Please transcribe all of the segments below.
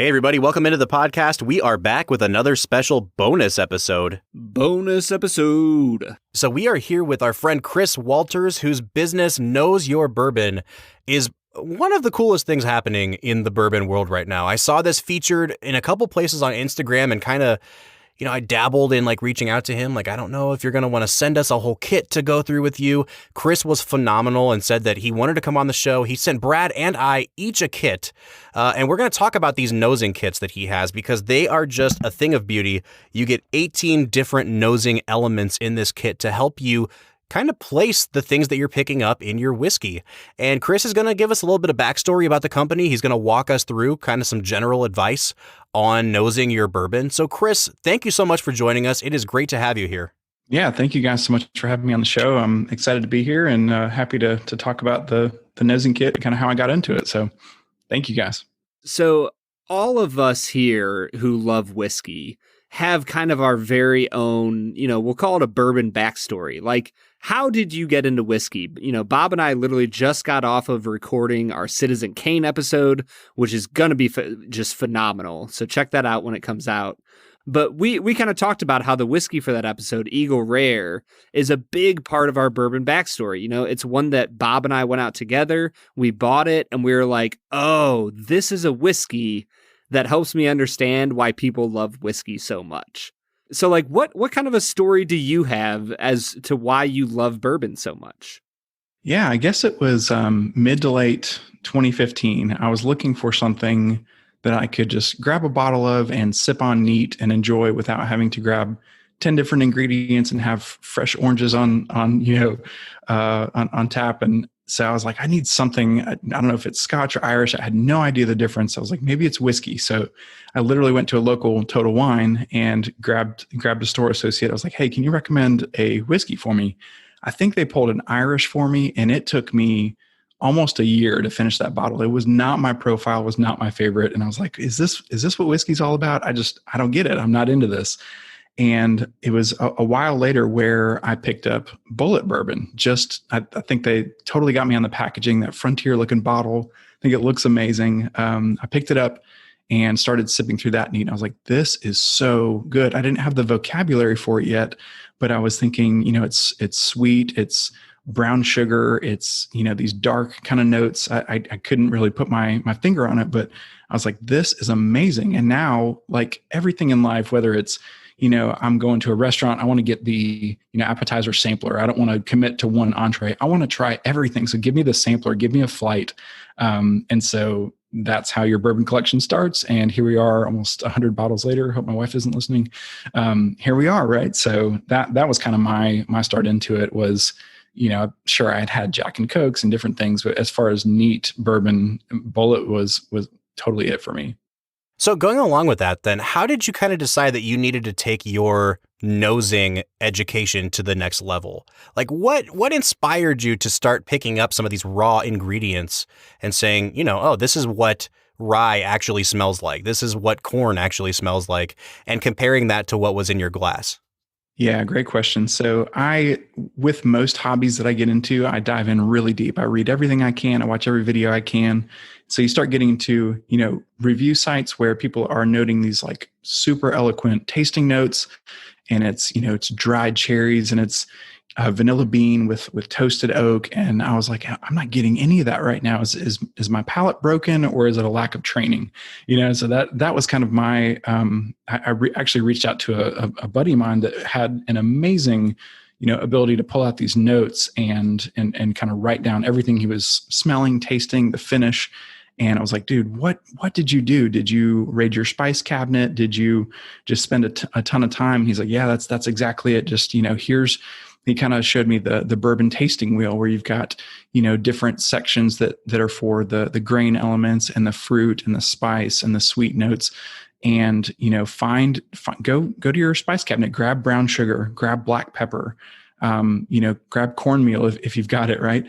Hey, everybody, welcome into the podcast. We are back with another special bonus episode. So we are here with our friend Chris Walters, whose business, Nose Your Bourbon, is one of the coolest things happening in the bourbon world right now. I saw this featured in a couple places on Instagram and kind of, I dabbled in reaching out to him. I don't know if you're going to want to send us a whole kit to go through with you. Chris was phenomenal and said that he wanted to come on the show. He sent Brad and I each a kit. And we're going to talk about these nosing kits that he has because they are just a thing of beauty. You get 18 different nosing elements in this kit to help you kind of place the things that you're picking up in your whiskey. And Chris is going to give us a little bit of backstory about the company. He's going to walk us through kind of some general advice on nosing your bourbon. So Chris, thank you so much for joining us. It is great to have you here. Yeah, thank you guys so much for having me on the show. I'm excited to be here and happy to talk about the nosing kit, kind of how I got into it. So thank you guys. So all of us here who love whiskey have kind of our very own, we'll call it a bourbon backstory. How did you get into whiskey? Bob and I literally just got off of recording our Citizen Kane episode, which is going to be just phenomenal. So check that out when it comes out. But we kind of talked about how the whiskey for that episode, Eagle Rare, is a big part of our bourbon backstory. It's one that Bob and I went out together. We bought it and we were like, oh, this is a whiskey that helps me understand why people love whiskey so much. So what kind of a story do you have as to why you love bourbon so much? Yeah, I guess it was mid to late 2015. I was looking for something that I could just grab a bottle of and sip on neat and enjoy without having to grab 10 different ingredients and have fresh oranges on tap. And so I was like, I need something. I don't know if it's Scotch or Irish. I had no idea the difference. I was like, maybe it's whiskey. So I literally went to a local Total Wine and grabbed a store associate. I was like, hey, can you recommend a whiskey for me? I think they pulled an Irish for me, and it took me almost a year to finish that bottle. It was not my profile, was not my favorite. And I was like, is this what whiskey's all about? I don't get it. I'm not into this. And it was a while later where I picked up Bullet Bourbon. I think they totally got me on the packaging, that frontier looking bottle. I think it looks amazing. I picked it up and started sipping through that neat. I was like, this is so good. I didn't have the vocabulary for it yet, but I was thinking, it's sweet, it's brown sugar, it's, these dark kind of notes. I couldn't really put my finger on it, but I was like, this is amazing. And now, like everything in life, whether it's, I'm going to a restaurant, I want to get the, appetizer sampler. I don't want to commit to one entree. I want to try everything. So give me the sampler, give me a flight. And so that's how your bourbon collection starts. And here we are almost 100 bottles later. Hope my wife isn't listening. Here we are, right? So that was kind of my start into it was, sure, I had Jack and Cokes and different things, but as far as neat bourbon, Bullet was totally it for me. So going along with that, then, how did you kind of decide that you needed to take your nosing education to the next level? What inspired you to start picking up some of these raw ingredients and saying, oh, this is what rye actually smells like. This is what corn actually smells like, and comparing that to what was in your glass? Yeah, great question. So with most hobbies that I get into, I dive in really deep. I read everything I can. I watch every video I can. So you start getting to, review sites where people are noting these like super eloquent tasting notes, and it's, it's dried cherries and it's vanilla bean with toasted oak. And I was like, I'm not getting any of that right now. Is my palate broken, or is it a lack of training? So that was kind of my, actually reached out to a buddy of mine that had an amazing, ability to pull out these notes and kind of write down everything he was smelling, tasting, the finish. And I was like, dude, what did you do? Did you raid your spice cabinet? Did you just spend a ton of time? He's like, yeah, that's exactly it. Just, he kind of showed me the bourbon tasting wheel where you've got, different sections that are for the grain elements and the fruit and the spice and the sweet notes. And, go to your spice cabinet, grab brown sugar, grab black pepper, grab cornmeal if you've got it, right?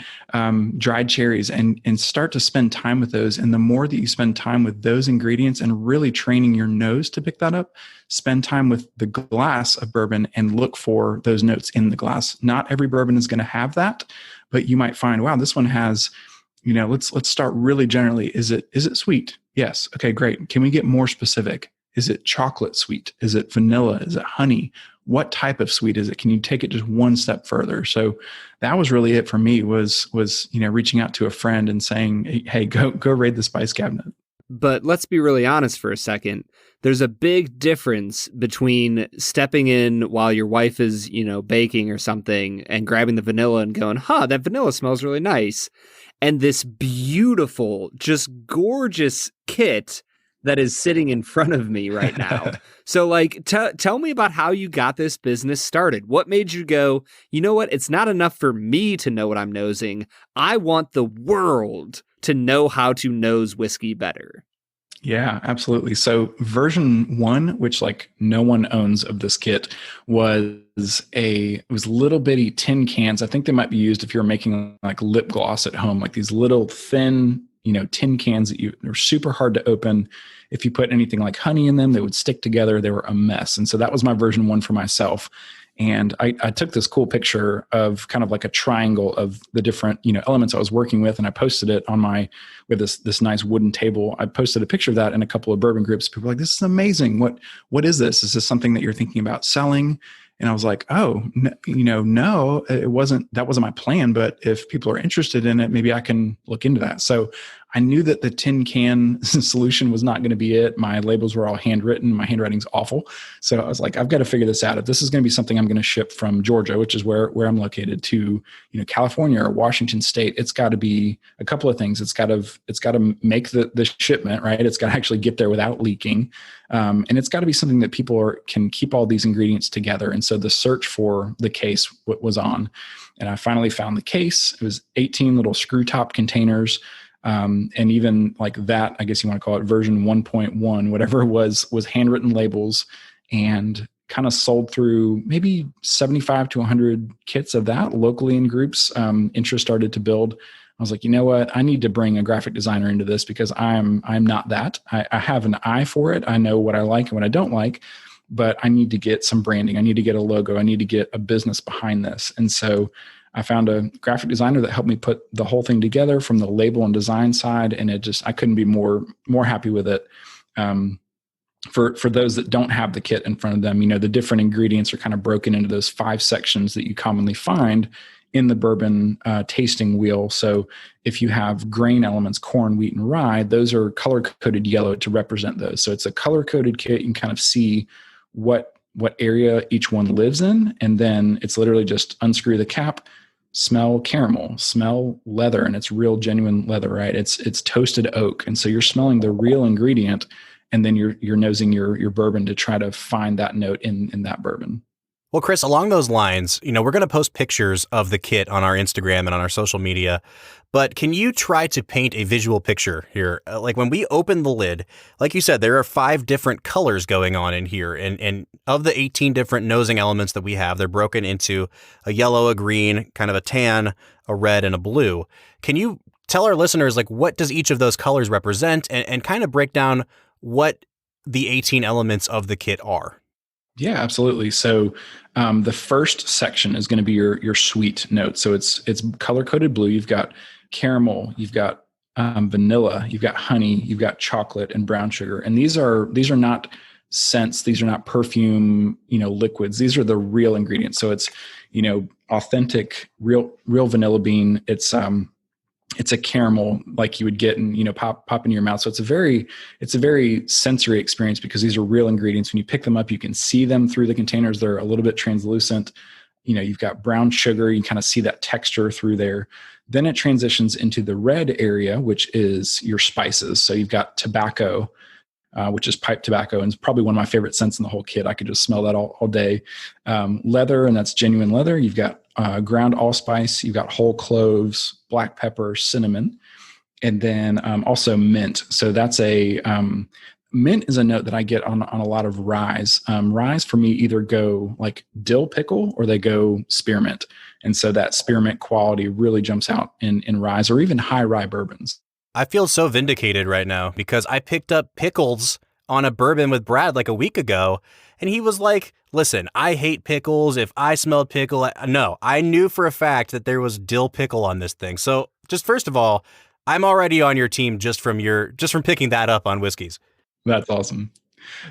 Dried cherries, and start to spend time with those. And the more that you spend time with those ingredients and really training your nose to pick that up, spend time with the glass of bourbon and look for those notes in the glass. Not every bourbon is going to have that, but you might find, wow, this one has, let's start really generally. Is it sweet? Yes. Okay, great. Can we get more specific? Is it chocolate sweet? Is it vanilla? Is it honey? What type of sweet is it? Can you take it just one step further? So that was really it for me was reaching out to a friend and saying, hey, go raid the spice cabinet. But let's be really honest for a second. There's a big difference between stepping in while your wife is, baking or something and grabbing the vanilla and going, that vanilla smells really nice. And this beautiful, just gorgeous kit that is sitting in front of me right now. So tell me about how you got this business started. What made you go, you know what? It's not enough for me to know what I'm nosing. I want the world to know how to nose whiskey better. Yeah, absolutely. So version 1, which no one owns of this kit, was little bitty tin cans. I think they might be used if you're making lip gloss at home, these little thin, tin cans that are super hard to open. If you put anything like honey in them, they would stick together. They were a mess. And so that was my version 1 for myself. And I took this cool picture of kind of like a triangle of the different, elements I was working with. And I posted it on with this nice wooden table. I posted a picture of that in a couple of bourbon groups. People were like, this is amazing. What is this? Is this something that you're thinking about selling? And I was like, no, it wasn't. That wasn't my plan. But if people are interested in it, maybe I can look into that. So I knew that the tin can solution was not going to be it. My labels were all handwritten. My handwriting's awful. So I was like, I've got to figure this out. If this is going to be something I'm going to ship from Georgia, which is where I'm located, to California or Washington State, it's got to be a couple of things. It's got to make the shipment, right? It's got to actually get there without leaking. And it's got to be something that people can keep all these ingredients together. And so the search for the case was on. And I finally found the case. It was 18 little screw top containers. And even that, I guess you want to call it version 1.1, whatever it was handwritten labels, and kind of sold through maybe 75 to 100 kits of that locally in groups. Interest started to build. I was like, you know what? I need to bring a graphic designer into this because I'm not that. I have an eye for it. I know what I like and what I don't like, but I need to get some branding. I need to get a logo. I need to get a business behind this. And so I found a graphic designer that helped me put the whole thing together from the label and design side. And I couldn't be more happy with it. For those that don't have the kit in front of them, the different ingredients are kind of broken into those 5 sections that you commonly find in the bourbon tasting wheel. So if you have grain elements, corn, wheat, and rye, those are color-coded yellow to represent those. So it's a color-coded kit. You can kind of see what area each one lives in. And then it's literally just unscrew the cap, smell caramel, smell leather, and it's real genuine leather, right? It's toasted oak. And so you're smelling the real ingredient, and then you're nosing your bourbon to try to find that note in that bourbon. Well, Chris, along those lines, we're going to post pictures of the kit on our Instagram and on our social media, but can you try to paint a visual picture here? When we open the lid, like you said, there are 5 different colors going on in here. And of the 18 different nosing elements that we have, they're broken into a yellow, a green, kind of a tan, a red, and a blue. Can you tell our listeners, what does each of those colors represent and kind of break down what the 18 elements of the kit are? Yeah, absolutely. So the first section is going to be your sweet notes. So it's color-coded blue. You've got caramel, you've got vanilla, you've got honey, you've got chocolate and brown sugar. And these are not scents. These are not perfume, liquids. These are the real ingredients. So it's, authentic, real vanilla bean. It's a caramel like you would get and pop in your mouth. So it's a very sensory experience because these are real ingredients. When you pick them up, you can see them through the containers. They're a little bit translucent. You've got brown sugar. You can kind of see that texture through there. Then it transitions into the red area, which is your spices. So you've got tobacco, which is pipe tobacco, and it's probably one of my favorite scents in the whole kit. I could just smell that all day. Leather, and that's genuine leather. You've got ground allspice. You've got whole cloves, black pepper, cinnamon, and then also mint. So that's mint is a note that I get on a lot of ryes. Ryes for me either go like dill pickle or they go spearmint. And so that spearmint quality really jumps out in ryes or even high rye bourbons. I feel so vindicated right now because I picked up pickles on a bourbon with Brad like a week ago. And he was like, listen, I hate pickles. If I smelled pickle, no, I knew for a fact that there was dill pickle on this thing. So just first of all, I'm already on your team just from picking that up on whiskeys. That's awesome.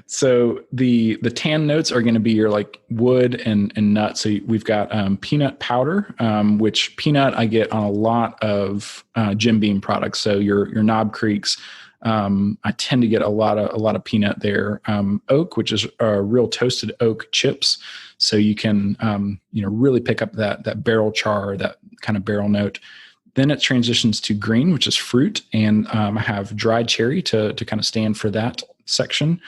So the tan notes are going to be your like wood and nut. So we've got peanut powder, which peanut I get on a lot of Jim Beam products. So your Knob Creeks, I tend to get a lot of peanut there. Oak, which is real toasted oak chips. So you can really pick up that barrel char, that kind of barrel note. Then it transitions to green, which is fruit, and I have dried cherry to kind of stand for that section.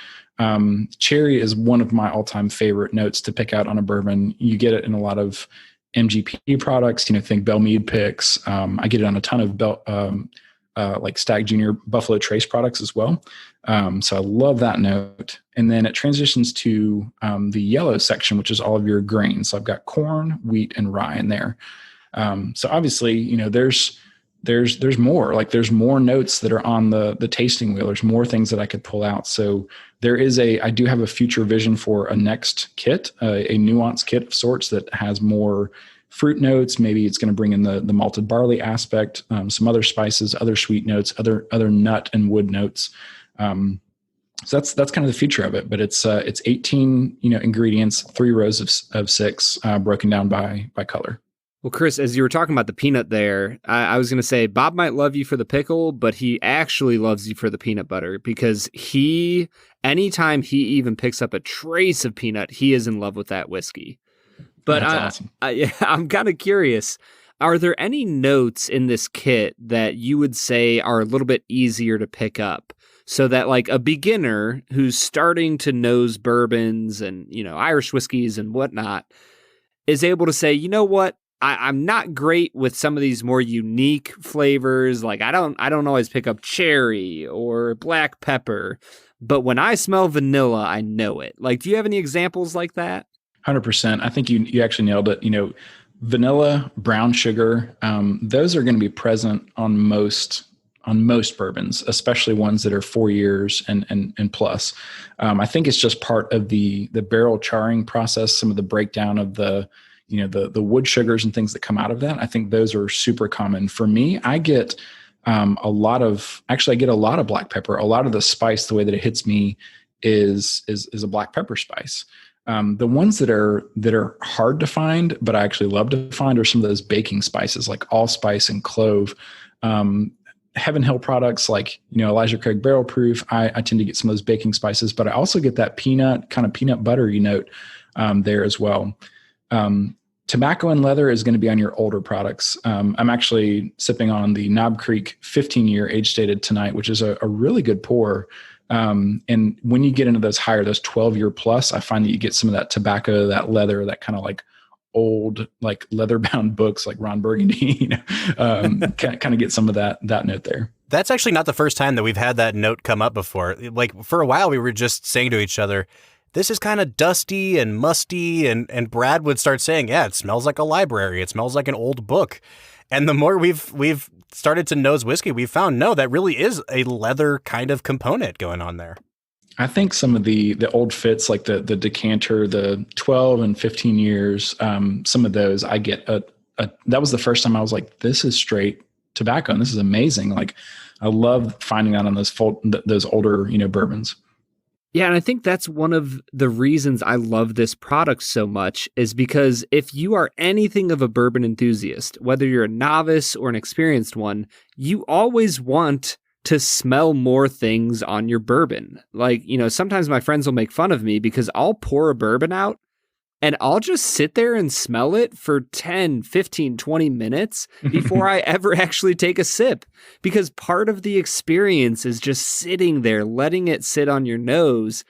Cherry is one of my all-time favorite notes to pick out on a bourbon. You get it in a lot of MGP products, think Bell Mead picks. I get it on a ton of like Stag Junior Buffalo Trace products as well. So I love that note. And then it transitions to the yellow section, which is all of your grains. So I've got corn, wheat, and rye in there. So obviously, there's more, like there's more notes that are on the tasting wheel. There's more things that I could pull out. So I do have a future vision for a next kit, a nuanced kit of sorts that has more fruit notes. Maybe it's going to bring in the malted barley aspect, some other spices, other sweet notes, other nut and wood notes. So that's kind of the future of it, but it's 18, ingredients, 3 rows of 6, broken down by color. Well, Chris, as you were talking about the peanut there, I was going to say Bob might love you for the pickle, but he actually loves you for the peanut butter because anytime he even picks up a trace of peanut, he is in love with that whiskey. But that's awesome. I'm kind of curious. Are there any notes in this kit that you would say are a little bit easier to pick up so that like a beginner who's starting to nose bourbons and, Irish whiskeys and whatnot is able to say, you know what? I'm not great with some of these more unique flavors. Like I don't always pick up cherry or black pepper, but when I smell vanilla, I know it. Like, do you have any examples like that? 100%. I think you actually nailed it. Vanilla, brown sugar, those are going to be present on most bourbons, especially ones that are 4 years and plus. I think it's just part of the barrel charring process, some of the breakdown of the wood sugars and things that come out of that. I think those are super common. For me, I get a lot of black pepper. A lot of the spice, the way that it hits me is a black pepper spice. The ones that are hard to find, but I actually love to find, are some of those baking spices like allspice and clove. Heaven Hill products like, Elijah Craig Barrel Proof. I tend to get some of those baking spices, but I also get that peanut buttery note there as well. Tobacco and leather is going to be on your older products. I'm actually sipping on the Knob Creek 15-year age stated tonight, which is a really good pour. And when you get into those 12-year plus, I find that you get some of that tobacco, that leather, that kind of like old, like leather bound books, like Ron Burgundy, kind of get some of that note there. That's actually not the first time that we've had that note come up before. Like for a while, we were just saying to each other, this is kind of dusty and musty. And Brad would start saying, yeah, it smells like a library. It smells like an old book. And the more we've started to nose whiskey, we've found, no, that really is a leather kind of component going on there. I think some of the old fits, like the decanter, the 12 and 15 years, some of those I get that was the first time I was like, this is straight tobacco and this is amazing. Like I love finding out on those older, bourbons. Yeah, and I think that's one of the reasons I love this product so much is because if you are anything of a bourbon enthusiast, whether you're a novice or an experienced one, you always want to smell more things on your bourbon. Like, sometimes my friends will make fun of me because I'll pour a bourbon out and I'll just sit there and smell it for 10, 15, 20 minutes before I ever actually take a sip. Because part of the experience is just sitting there, letting it sit on your nose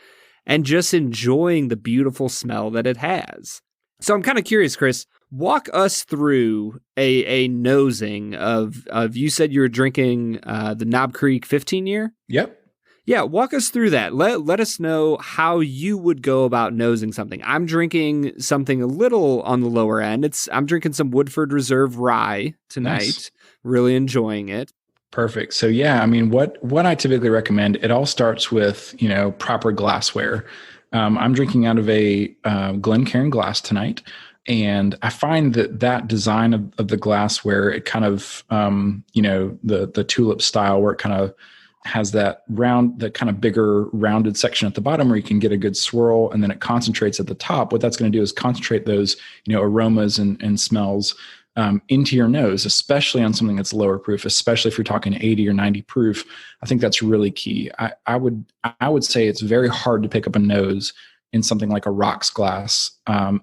and just enjoying the beautiful smell that it has. So I'm kind of curious, Chris, walk us through a nosing of you said you were drinking the Knob Creek 15-year? Yep. Yeah, walk us through that. Let us know how you would go about nosing something. I'm drinking something a little on the lower end. I'm drinking some Woodford Reserve rye tonight. Nice. Really enjoying it. Perfect. So yeah, I mean, what I typically recommend, it all starts with, proper glassware. I'm drinking out of a Glencairn glass tonight. And I find that design of the glass where it kind of, the tulip style where it kind of has that kind of bigger rounded section at the bottom where you can get a good swirl, and then it concentrates at the top. What that's going to do is concentrate those, aromas and smells into your nose, especially on something that's lower proof, especially if you're talking 80 or 90 proof. I think that's really key. I would say it's very hard to pick up a nose in something like a rocks glass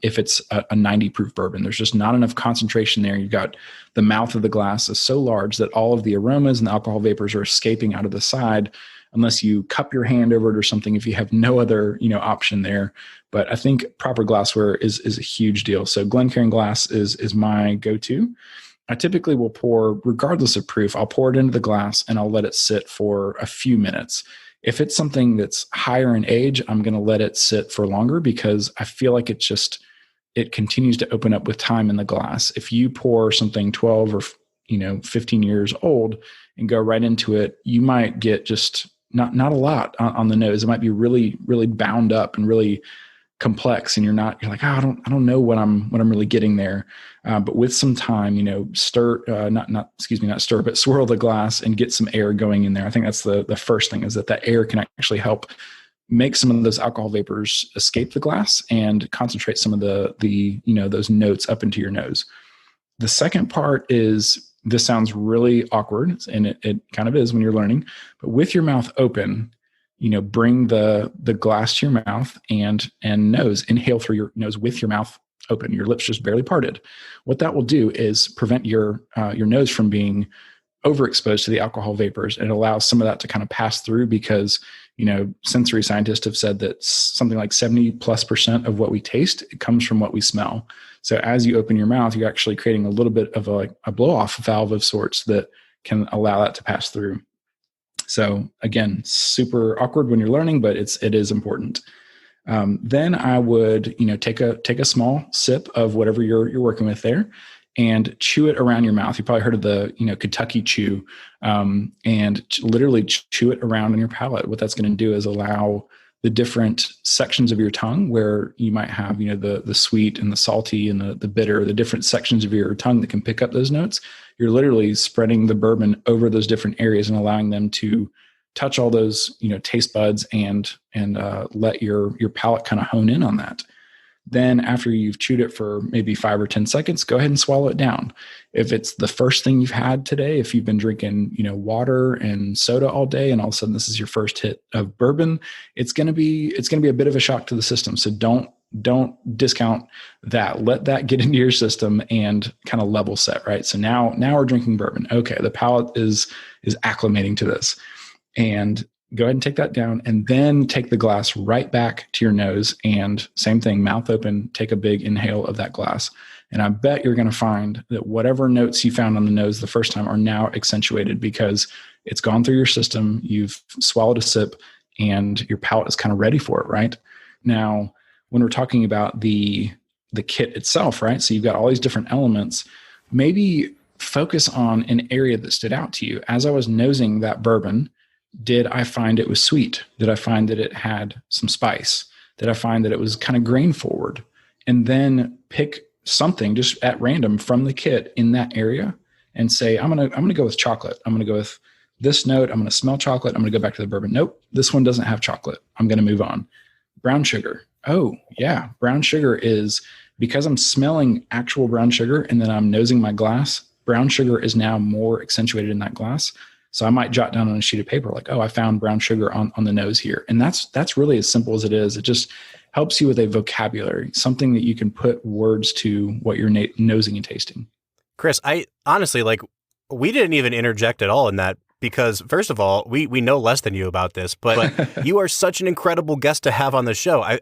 if it's a 90 proof bourbon. There's just not enough concentration there. You've got the mouth of the glass is so large that all of the aromas and the alcohol vapors are escaping out of the side unless you cup your hand over it or something, if you have no other option there. But I think proper glassware is a huge deal. So Glencairn glass is my go-to. I typically will pour, regardless of proof, I'll pour it into the glass and I'll let it sit for a few minutes. If it's something that's higher in age, I'm going to let it sit for longer because I feel like it continues to open up with time in the glass. If you pour something 12 or 15 years old and go right into it, you might get just not a lot on the nose. It might be really, really bound up and really complex, and you're like, oh, I don't know what I'm really getting there. But with some time, swirl the glass and get some air going in there. I think that's the first thing, is that air can actually help make some of those alcohol vapors escape the glass and concentrate some of the those notes up into your nose. The second part is, this sounds really awkward, and it kind of is when you're learning, but with your mouth open, bring the glass to your mouth and nose. Inhale through your nose with your mouth open, your lips just barely parted. What that will do is prevent your nose from being overexposed to the alcohol vapors, and it allows some of that to kind of pass through, because sensory scientists have said that something like 70+% of what we taste, it comes from what we smell. So as you open your mouth, you're actually creating a little bit of a blow-off valve of sorts that can allow that to pass through. So again, super awkward when you're learning, but it is important. Then I would, take a small sip of whatever you're working with there, and chew it around your mouth. You probably heard of the, Kentucky chew, and literally chew it around on your palate. What that's going to do is allow the different sections of your tongue where you might have, the sweet and the salty and the bitter, the different sections of your tongue that can pick up those notes. You're literally spreading the bourbon over those different areas and allowing them to touch all those, taste buds and let your palate kind of hone in on that. Then after you've chewed it for maybe 5 or 10 seconds, go ahead and swallow it down. If it's the first thing you've had today, if you've been drinking, water and soda all day, and all of a sudden this is your first hit of bourbon, it's going to be a bit of a shock to the system. So don't discount that. Let that get into your system and kind of level set, right? So now we're drinking bourbon. Okay, the palate is acclimating to this. And go ahead and take that down, and then take the glass right back to your nose, and same thing, mouth open, take a big inhale of that glass. And I bet you're going to find that whatever notes you found on the nose the first time are now accentuated, because it's gone through your system, you've swallowed a sip, and your palate is kind of ready for it, right? Now, when we're talking about the kit itself, right? So you've got all these different elements, maybe focus on an area that stood out to you. As I was nosing that bourbon, did I find it was sweet? Did I find that it had some spice? Did I find that it was kind of grain forward? And then pick something just at random from the kit in that area and say, I'm gonna go with chocolate. I'm gonna go with this note. I'm gonna smell chocolate. I'm gonna go back to the bourbon. Nope, this one doesn't have chocolate. I'm gonna move on. Brown sugar. Oh yeah, brown sugar is, because I'm smelling actual brown sugar and then I'm nosing my glass, brown sugar is now more accentuated in that glass. So I might jot down on a sheet of paper, like, oh, I found brown sugar on the nose here. And that's really as simple as it is. It just helps you with a vocabulary, something that you can put words to what you're nosing and tasting. Chris, I honestly, we didn't even interject at all in that, because first of all, we know less than you about this, but you are such an incredible guest to have on the show.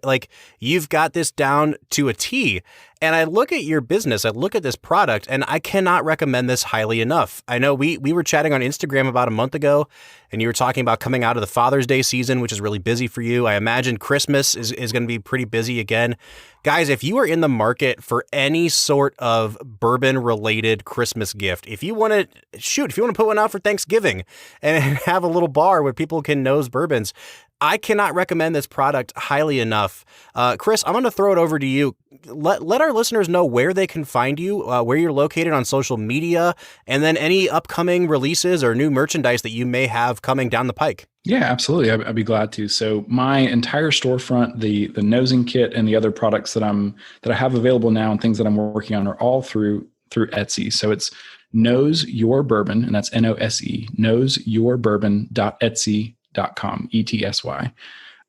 You've got this down to a T. And I look at your business, I look at this product, and I cannot recommend this highly enough. I know we were chatting on Instagram about a month ago, and you were talking about coming out of the Father's Day season, which is really busy for you. I imagine Christmas is going to be pretty busy again. Guys, if you are in the market for any sort of bourbon-related Christmas gift, if you want to put one out for Thanksgiving and have a little bar where people can nose bourbons, I cannot recommend this product highly enough. Chris, I'm going to throw it over to you. Let our listeners know where they can find you, where you're located on social media, and then any upcoming releases or new merchandise that you may have coming down the pike. Yeah, absolutely. I'd be glad to. So my entire storefront, the nosing kit and the other products that I have available now and things that I'm working on are all through Etsy. So it's Nose Your Bourbon, and that's NOSE, knowsyourbourbon.etsy.com, ETSY.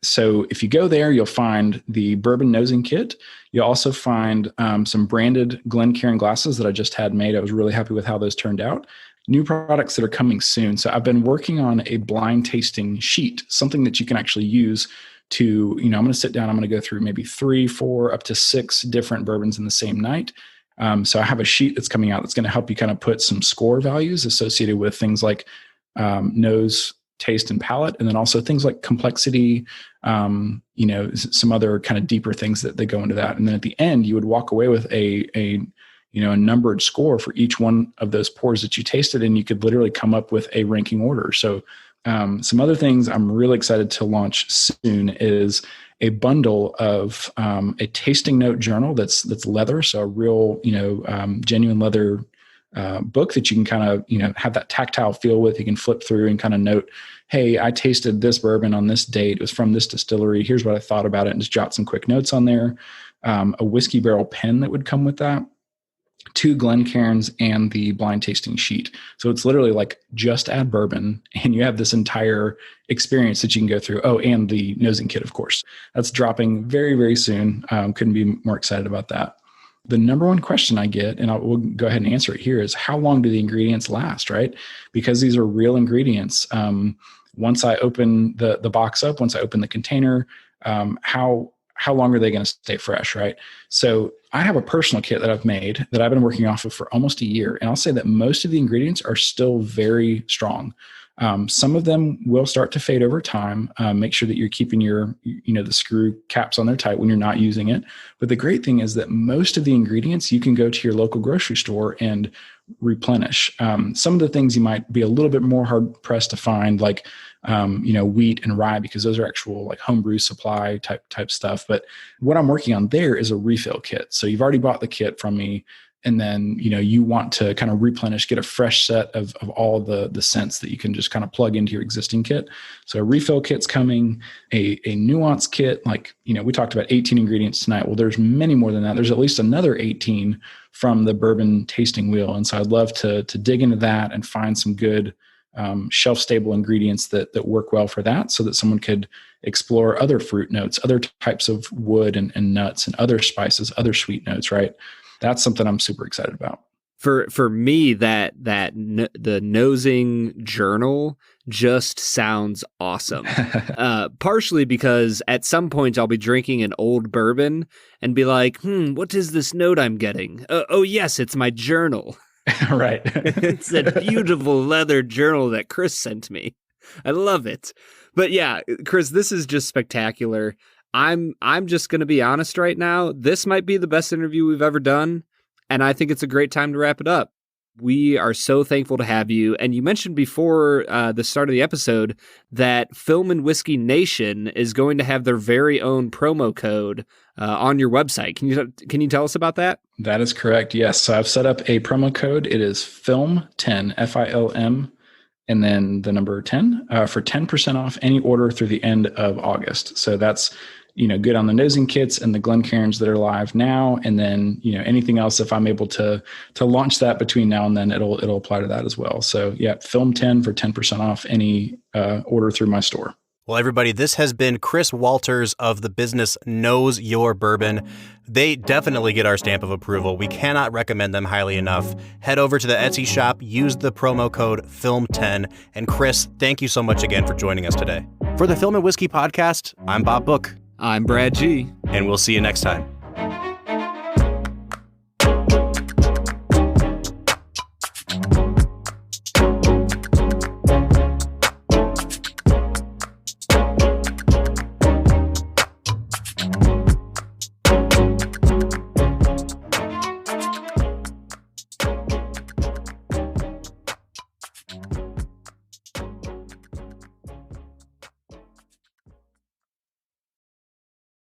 So if you go there, you'll find the bourbon nosing kit. You'll also find some branded Glencairn glasses that I just had made. I was really happy with how those turned out. New products that are coming soon. So I've been working on a blind tasting sheet, something that you can actually use to, I'm going to sit down, I'm going to go through maybe 3, 4, up to 6 different bourbons in the same night. So I have a sheet that's coming out that's going to help you kind of put some score values associated with things like nose, taste, and palate, and then also things like complexity, some other kind of deeper things that go into that. And then at the end, you would walk away with a numbered score for each one of those pours that you tasted, and you could literally come up with a ranking order. So some other things I'm really excited to launch soon is a bundle of a tasting note journal that's leather, so a real genuine leather book that you can kind of have that tactile feel with. You can flip through and kind of note, hey, I tasted this bourbon on this date. It was from this distillery. Here's what I thought about it, and just jot some quick notes on there. A whiskey barrel pen that would come with that. 2 Glencairns and the blind tasting sheet. So it's literally like just add bourbon and you have this entire experience that you can go through. Oh, and the nosing kit, of course. That's dropping very, very soon. Couldn't be more excited about that. The number one question I get, and we'll go ahead and answer it here, is how long do the ingredients last, right? Because these are real ingredients. Once I open the box up, once I open the container, how long are they going to stay fresh, right? So I have a personal kit that I've made that I've been working off of for almost a year. And I'll say that most of the ingredients are still very strong. Some of them will start to fade over time. Make sure that you're keeping the screw caps on there tight when you're not using it. But the great thing is that most of the ingredients, you can go to your local grocery store and replenish. Some of the things you might be a little bit more hard pressed to find, like wheat and rye, because those are actual like homebrew supply type stuff. But what I'm working on there is a refill kit. So you've already bought the kit from me, and then you want to kind of replenish, get a fresh set of all the scents that you can just kind of plug into your existing kit. So a refill kit's coming, a nuance kit. Like we talked about 18 ingredients tonight. Well, there's many more than that. There's at least another 18 from the bourbon tasting wheel, and so I'd love to dig into that and find some good shelf-stable ingredients that work well for that, so that someone could explore other fruit notes, other types of wood and nuts and other spices, other sweet notes, right? That's something I'm super excited about. For me, the nosing journal just sounds awesome. Partially because at some point I'll be drinking an old bourbon and be like, what is this note I'm getting? Oh yes, it's my journal. Right. It's that beautiful leather journal that Chris sent me. I love it. But yeah, Chris, this is just spectacular. I'm just going to be honest right now. This might be the best interview we've ever done, and I think it's a great time to wrap it up. We are so thankful to have you. And you mentioned before the start of the episode that Film and Whiskey Nation is going to have their very own promo code on your website. Can you tell us about that? That is correct. Yes. So I've set up a promo code. It is FILM10, FILM, and then the number 10 for 10% off any order through the end of August. So that's good on the nosing kits and the Glencairns that are live now. And then, anything else, if I'm able to launch that between now and then, it'll apply to that as well. So yeah, Film 10 for 10% off any order through my store. Well, everybody, this has been Chris Walters of the business Nose Your Bourbon. They definitely get our stamp of approval. We cannot recommend them highly enough. Head over to the Etsy shop, use the promo code FILM10. And Chris, thank you so much again for joining us today. For the Film and Whiskey Podcast, I'm Bob Book. I'm Brad G. And we'll see you next time.